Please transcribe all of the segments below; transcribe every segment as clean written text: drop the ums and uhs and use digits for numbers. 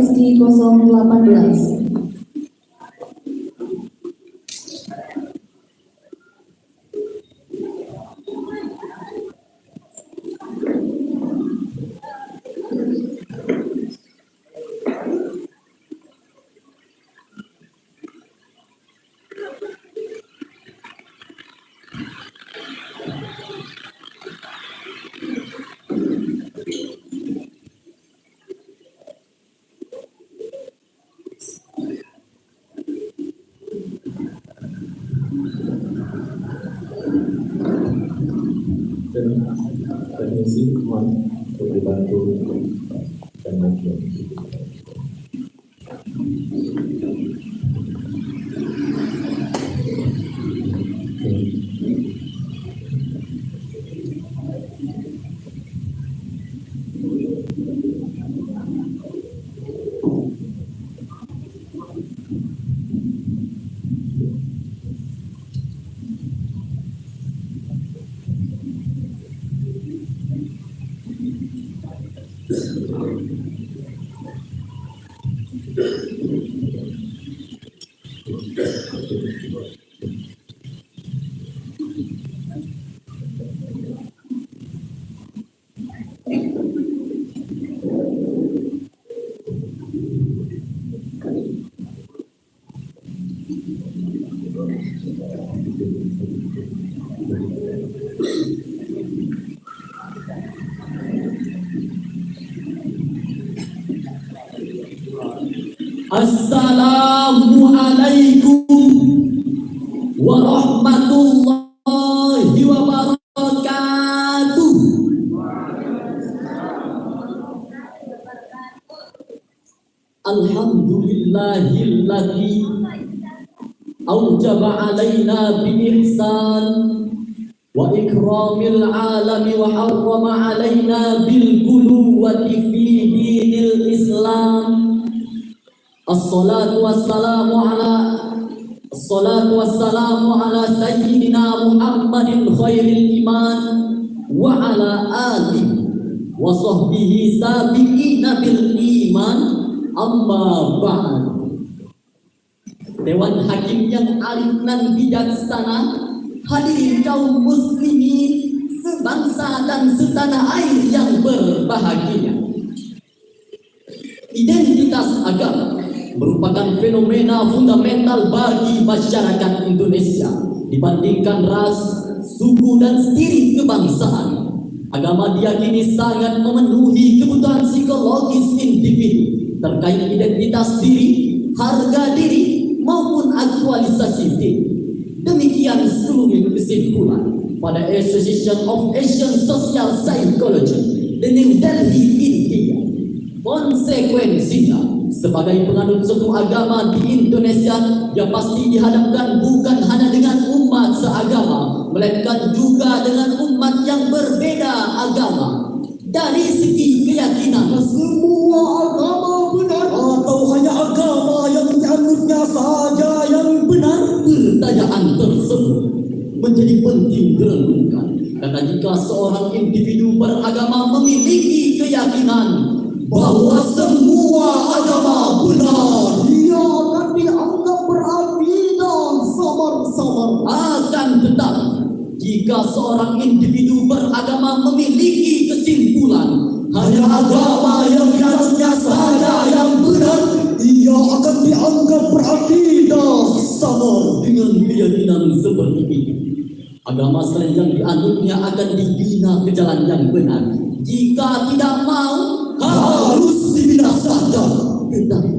SG 018. Permisi, mohon untuk dibantu dan maju. Assalamualaikum warahmatullahi wabarakatuh. Alhamdulillahilladzi aujaba alaina bi ihsan wa ikramil alami wa harrama alaina bil quluwati fi dinil Islam. Assalatu wassalamu ala sayyidina Muhammadin khairil iman wa ala alihi wa sahbihi sabiqina bil iman, amma ba'd. Dewan Hakim yang arif dan bijaksana, hadirin kaum muslimin sebangsa dan setanah air yang berbahagia. Identitas agama merupakan fenomena fundamental bagi masyarakat Indonesia dibandingkan ras, suku, dan stili kebangsaan. Agama diyakini sangat memenuhi kebutuhan psikologis individu terkait identitas diri, harga diri, maupun aktualisasi diri. Demikian seluruh kesimpulan pada Association of Asian Social Psychology, The New Delhi, India. Konsekuensinya, sebagai penganut suatu agama di Indonesia, yang pasti dihadapkan bukan hanya dengan umat seagama, melainkan juga dengan umat yang berbeda agama. Dari segi keyakinan, semua agama benar atau hanya agama yang dianutnya saja yang benar? Pertanyaan tersebut menjadi penting direnungkan, karena jika seorang individu beragama memiliki keyakinan bahwa semua agama benar, dia akan dianggap berarti dan samar-samar. Akan tetapi, jika seorang individu beragama memiliki kesimpulan hanya agama yang dianutnya saja yang benar, ia akan dianggap berarti dan samar dengan keyakinan seperti ini. Agama selain yang dianutnya akan dibina ke jalan yang benar. Jika tidak mau, harus dibinasakan. Tetapi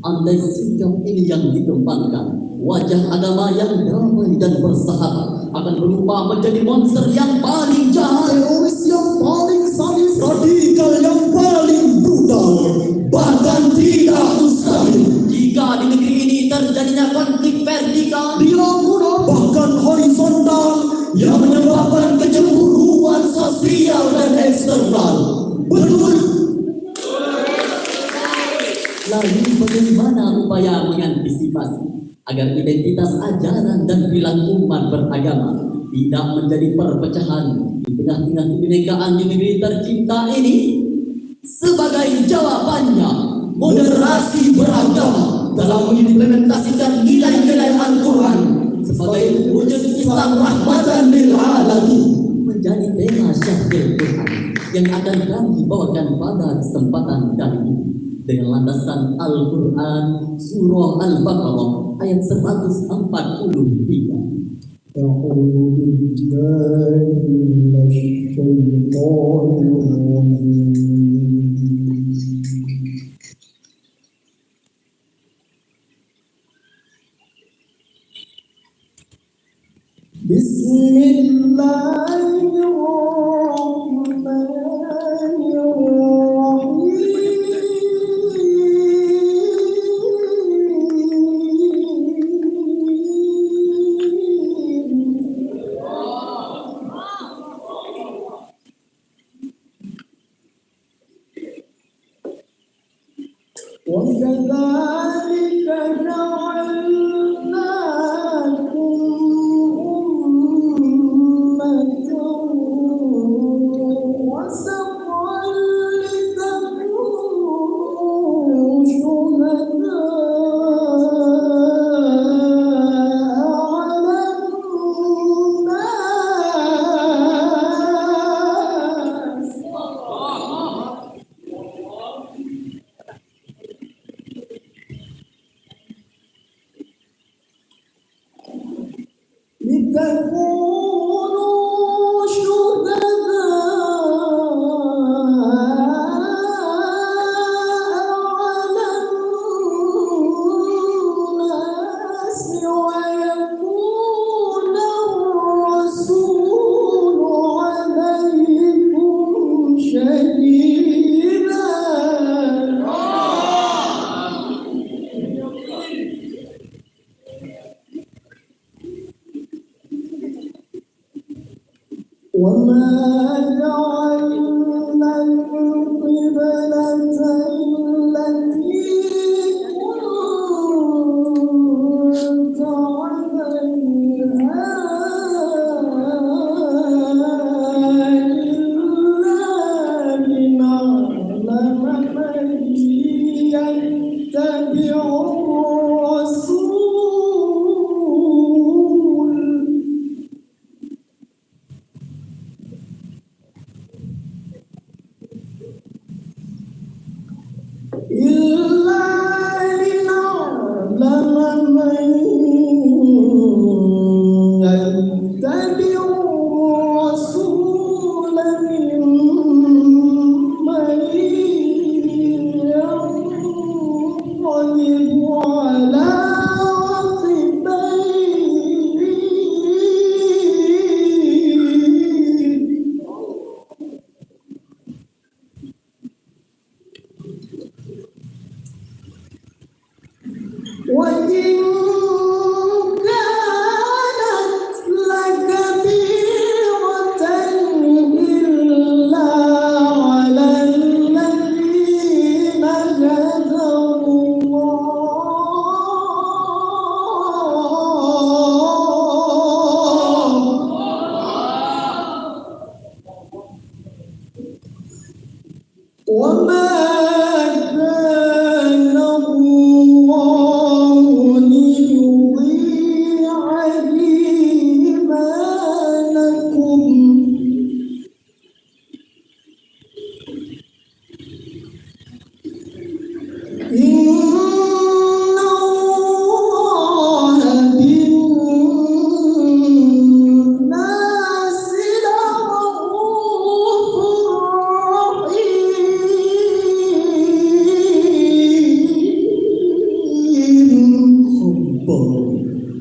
andai sikap ini yang dikembangkan, wajah agama yang damai dan bersahabat akan berubah menjadi monster yang paling jahat, teroris yang paling sadis, radikal yang paling brutal. Bahkan tidak mustahil jika di negeri ini terjadinya konflik vertikal, dilakukan bahkan horizontal yang menyebabkan kecemburuan sosial dan eksternal. Betul. Lalu bagaimana upaya mengantisipasi agar identitas ajaran dan perilaku umat beragama tidak menjadi perpecahan di tengah-tengah kebinekaan di negeri tercinta ini? Sebagai jawabannya, moderasi toleransi beragama dalam mengimplementasikan nilai-nilai Al-Quran sebagai wujud Islam rahmatan lil alamin menjadi tema Syahrul Quran yang akan kami bawakan pada kesempatan kali ini dengan landasan Al-Quran Surah Al-Baqarah ayat 143. أعوذ بالله من الشيطان الرجيم بسم الله الرحمن الرحيم وكذلك جعلناكم أمة وسطا لتكونوا شهداء على الناس لتكونوا شهداء على الناس ويكون الرسول عليكم شهيدا وما جعلنا القبلة التي كنت عليها إلا لنعلم من يتبع الرسول إلا لنعلم من يتبع الرسول ممن ينقلب على وإن كانت لكبيرة إلا على الذين هدى الله وما كان الله ليضيع إيمانكم إن الله بالناس لرؤوف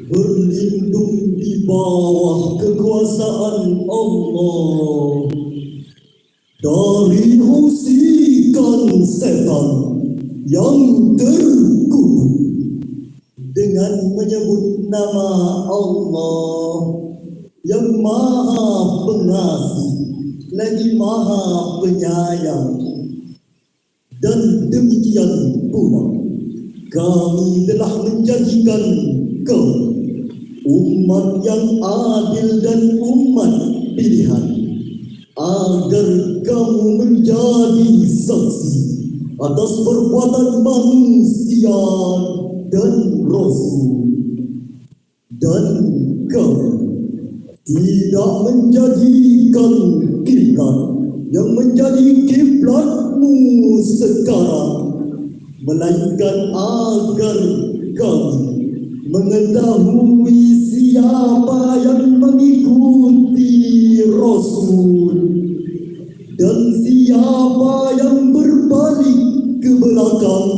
berlindung di bawah kekuasaan Allah dari usikan setan yang terkutuk dengan menyebut nama Allah yang Maha Pengasih lagi Maha Penyayang. Dan demikian pula kami telah menjadikan kau umat yang adil dan umat pilihan agar kamu menjadi saksi atas perbuatan manusia dan Rasul, dan kami tidak menjadikan kiblat yang menjadi kiblatmu sekarang, melainkan agar kami mengetahui siapa yang mengikuti Rasul dan siapa yang berbalik ke belakang.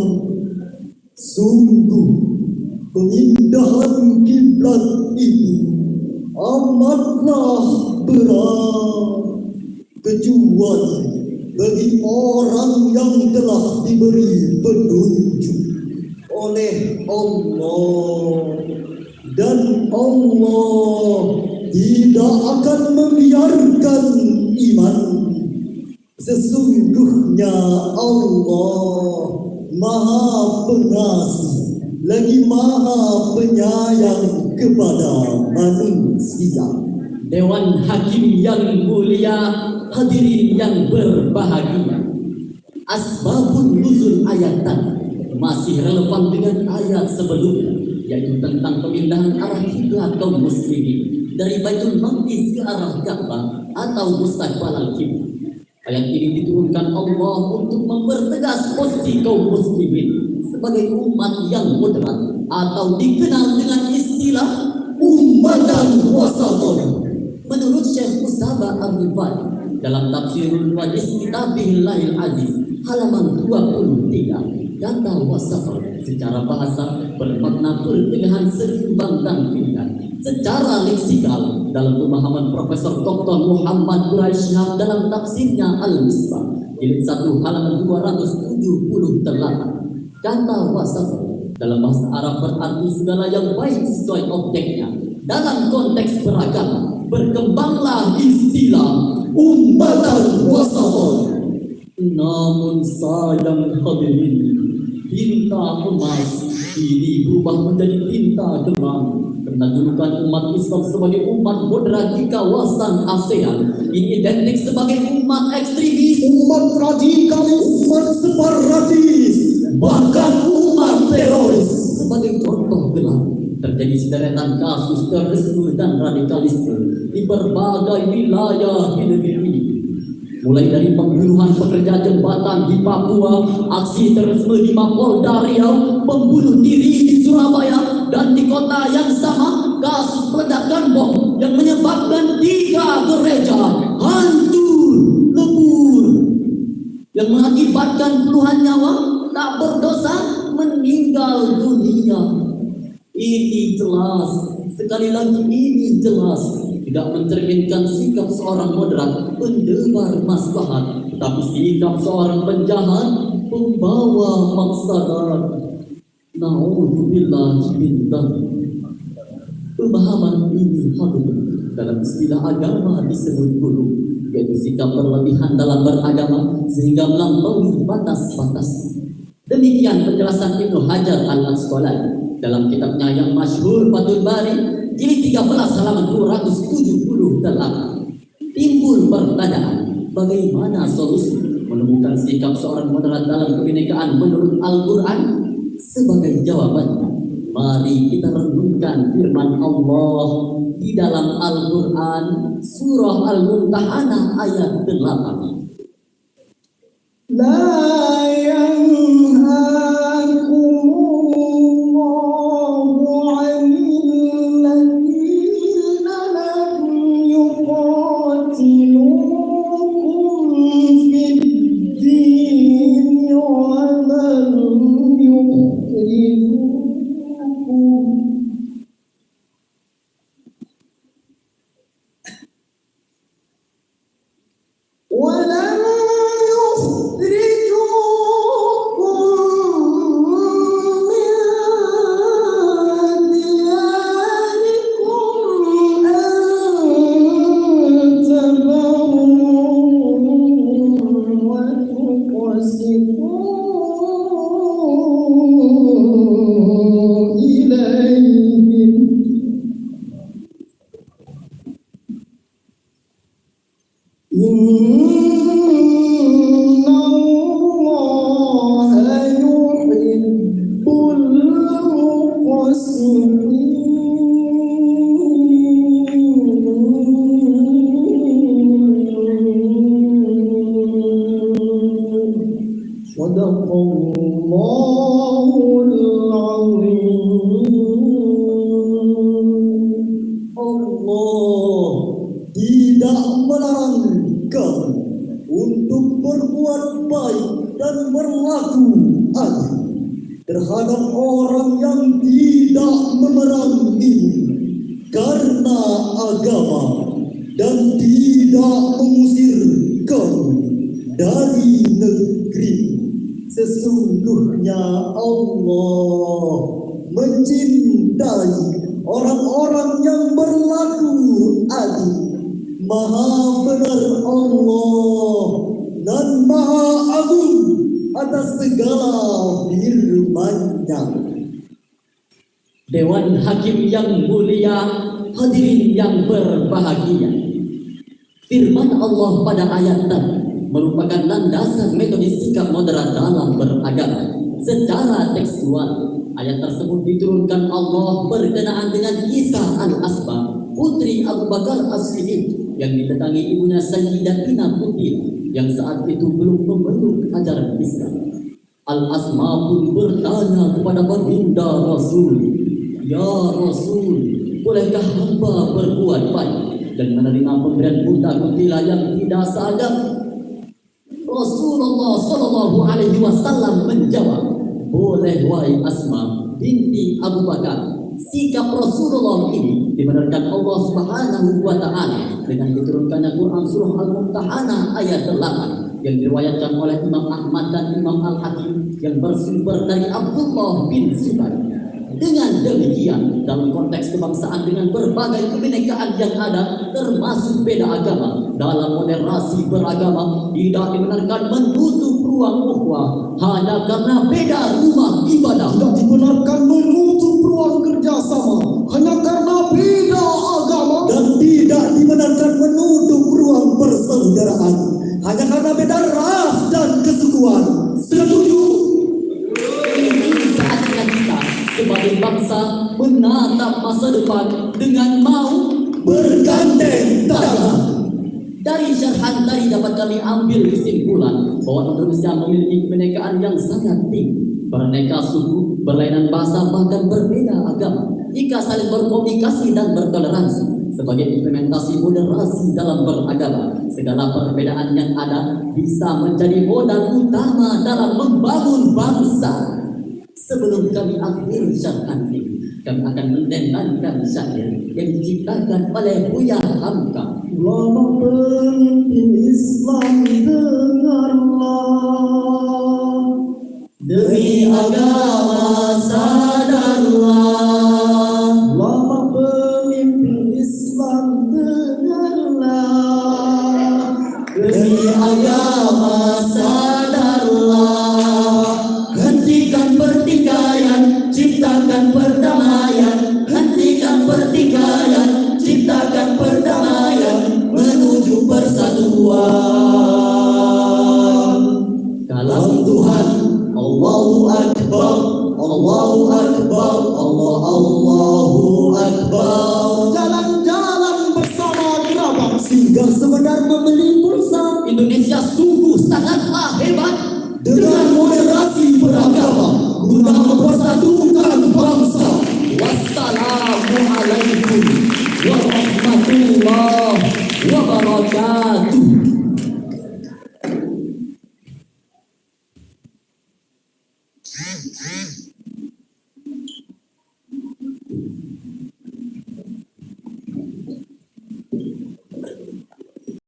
Sungguh pemindahan kiblat itu amatlah berat, kecuali bagi orang yang telah diberi petunjuk oleh Allah, dan Allah tidak akan membiarkan iman. Sesungguhnya Allah Maha Pengasih lagi Maha Penyayang kepada manusia. Dewan Hakim yang mulia, hadirin yang berbahagia, asbabun nuzul ayat tadi masih relevan dengan ayat sebelumnya, yaitu tentang pemindahan arah kiblat kaum muslimin dari Baitul Maqdis ke arah Ka'bah atau mustaqbal al-kiblat. Ayat ini diturunkan Allah untuk mempertegas posisi kaum muslimin sebagai umat yang moderat atau dikenal dengan istilah ummatan wasatun. Menurut Syekh Musabah Ar-Rifai dalam Tafsirul Wadis Kitabillahil Aziz halaman 23, kata wasatun secara bahasa bermakna pertengahan, seimbang dan pilihan. Secara leksikal dalam pemahaman Profesor Dr. Muhammad Quraisyhab dalam tafsirnya Al-Misbah jilid 1 halaman 278, kata wasatun dalam bahasa Arab berarti segala yang baik sesuai objeknya. Dalam konteks beragama, berkembanglah istilah ummatan wasatun. Namun sayang hadirin, tinta emas ini berubah menjadi tinta kelam, karena julukan umat Islam sebagai umat moderat di kawasan ASEAN ini identik sebagai umat ekstremis, Umat radikalis, umat separatis, bahkan umat teroris. Sebagai contoh gelap, terjadi sederetan kasus terorisme dan radikalisme di berbagai wilayah di negeri ini. Mulai dari pembunuhan pekerja jembatan di Papua, aksi terorisme di Mapolda Riau, pembunuh diri di Surabaya, dan di kota yang sama kasus peledakan bom yang menyebabkan 3 gereja hancur lebur, yang mengakibatkan puluhan nyawa tak berdosa meninggal dunia. Ini jelas, sekali lagi ini jelas tidak mencerminkan sikap seorang moderat pendebar maslahat, tetapi sikap seorang penjahat pembawa mafsadat. Na'udzubillah min dzalik. Pemahaman ini hadir dalam istilah agama disebut gulu, yaitu sikap berlebihan dalam beragama sehingga melampaui batas-batas. Demikian penjelasan Ibnu Hajar Al-Asqalani dalam kitabnya yang masyhur Fathul Bari jilid 13 halaman 278. Timbul pertanyaan, bagaimana solusi menemukan sikap seorang moderat dalam kebinekaan menurut Al-Quran? Sebagai jawabannya, mari kita renungkan firman Allah di dalam Al-Quran surah Al-Mumtahanah ayat 8. La yanhakumullahu 'anil ladzina lam yuqatilukum fid din wa lam yukhrijukum wa lam يخرجوكم Allah tidak melarang kamu untuk berbuat baik dan berlaku adil terhadap orang yang tidak memerangimu karena agama dan tidak mengusir kamu dari negeri. Sesungguhnya Allah mencintai orang-orang yang berlaku adil. Maha benar Allah dan maha agung atas segala firman-Nya. Dewan Hakim yang mulia, hadirin yang berbahagia. Firman Allah pada ayat tadi merupakan landasan metode sikap moderat dalam beragama. Secara tekstual, ayat tersebut diturunkan Allah berkenaan dengan Isa al-Asba, putri Abu Bakar As-Siddiq yang didatangi ibunya Sayyidatina Mutia yang saat itu belum memeluk ajaran Islam. Al-Asma pun bertanya kepada baginda Rasul, "Ya Rasul, bolehkah hamba berbuat baik dan menerima pemberian buta kutila yang tidak seadab?" Rasulullah sallallahu alaihi wasallam menjawab, "Boleh wahai Asma binti Abu Bakar." Sikap Rasulullah ini dibenarkan Allah Subhanahu wa taala dengan diturunkannya Quran surah Al-Mumtahanah ayat 8 yang diriwayatkan oleh Imam Ahmad dan Imam Al-Hakim yang bersumber dari Abdullah bin Zubair. Dengan demikian, dalam konteks kebangsaan dengan berbagai kebinekaan yang ada, termasuk beda agama, dalam moderasi beragama tidak dibenarkan menutup ruang ukhuwah hanya karena beda rumah ibadah. Tidak dibenarkan menutup ruang kerjasama hanya karena beda agama, dan tidak dibenarkan menutup ruang persaudaraan hanya karena beda ras dan kesukuan. Setuju? Ini saatnya kita sebagai bangsa menatap masa depan dengan mau Bergandeng tangan. Dari syarhan tadi dapat kami ambil kesimpulan bahwa Indonesia memiliki kebinekaan yang sangat tinggi, beraneka suku, berlainan bahasa, bahkan berbeda agama. Jika saling berkomunikasi dan bertoleransi sebagai implementasi moderasi dalam beragama, segala perbedaan yang ada bisa menjadi modal utama dalam membangun bangsa. Sebelum kami akhiri syarhan ini, kami akan mendengarkan syair yang diciptakan oleh Buya Hamka. Ulama pemimpin Islam, dengarlah. Demi agama sadarlah. Ulama pemimpin Islam, dengarlah. Demi agama sadarlah. Hentikan pertikaian, ciptakan perdamaian. Hentikan pertikaian, ciptakan perdamaian menuju persatuan. Kalam Tuhan, Allahu Akbar, Allahu Akbar, Allah Allah.